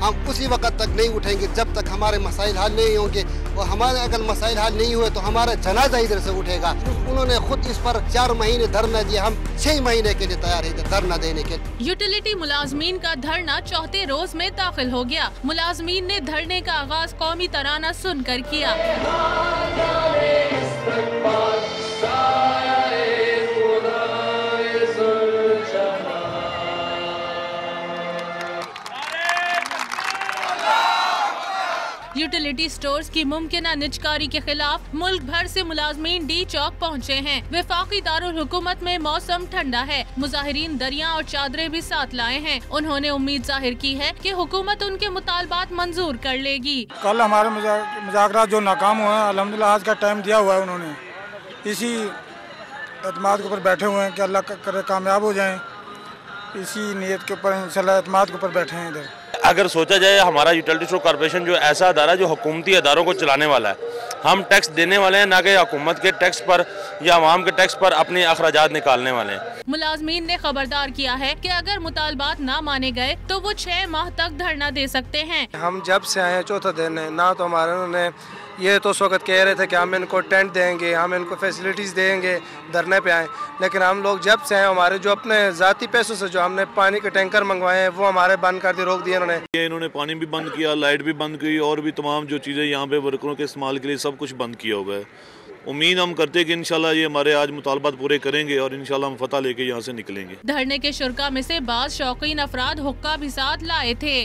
हम उसी वक्त तक नहीं उठेंगे जब तक हमारे मसाइल हल नहीं होंगे, और हमारे अगर मसाइल हल नहीं हुए तो हमारा जनाजा इधर से उठेगा। उन्होंने खुद इस पर 4 महीने धरना दिया, हम 6 महीने के लिए तैयार है धरना देने के लिए। यूटिलिटी मुलाजमीन का धरना 4थे रोज में दाखिल हो गया। मुलाजमीन ने धरने का आगाज कौमी तराना सुनकर किया। यूटिलिटी स्टोर्स की मुमकिना निजकारी के खिलाफ मुल्क भर से मुलाजमीन डी चौक पहुँचे हैं। वफाकी दारुल हुकूमत में मौसम ठंडा है। मुजाहिरीन दरिया और चादरें भी साथ लाए हैं। उन्होंने उम्मीद जाहिर की है कि हुकूमत उनके मुतालबात मंजूर कर लेगी। कल हमारे मुज़ाकरात जो नाकाम हुए हैं, अल्हम्दुलिल्लाह आज का टाइम दिया हुआ है उन्होंने, इसी एतमाद के ऊपर बैठे हुए हैं कि अल्लाह करे कामयाब हो जाएं। इसी नीयत के ऊपर इंशाल्लाह एतमाद के ऊपर बैठे हैं इधर। अगर सोचा जाए हमारा यूटिलिटी स्टोर कॉर्पोरेशन जो ऐसा अदारा जो हुकूमती अदारों को चलाने वाला है, हम टैक्स देने वाले हैं, ना कि हुकूमत के टैक्स पर या आवाम के टैक्स पर अपने अखराजात निकालने वाले हैं। मुलाजमीन ने खबरदार किया है कि अगर मुतालबात ना माने गए तो वो 6 माह तक धरना दे सकते हैं। हम जब से आए हैं 4था दिन है ना, तो हमारे उन्होंने ये तो उस वक्त कह रहे थे कि हम इनको टेंट देंगे, हम इनको फैसिलिटीज़ देंगे, धरने पे आए। लेकिन हम लोग जब से आए, हमारे जो अपने ज़ाती पैसों से जो हमने पानी के टैंकर मंगवाए हैं वो हमारे बंद कर दिए, रोक दिए इन्होंने पानी भी बंद किया, लाइट भी बंद की, और भी तमाम जो चीज़ें यहाँ पे वर्करों के इस्तेमाल के लिए सब कुछ बंद किया हुआ है। उम्मीद हम करते हैं कि इंशाल्लाह ये हमारे आज मुतालबात पूरे करेंगे और इंशाल्लाह हम फतह लेके यहाँ से निकलेंगे। धरने के शुरका में से बाज़ शौकीन अफराद हुक्का भी साथ लाए थे।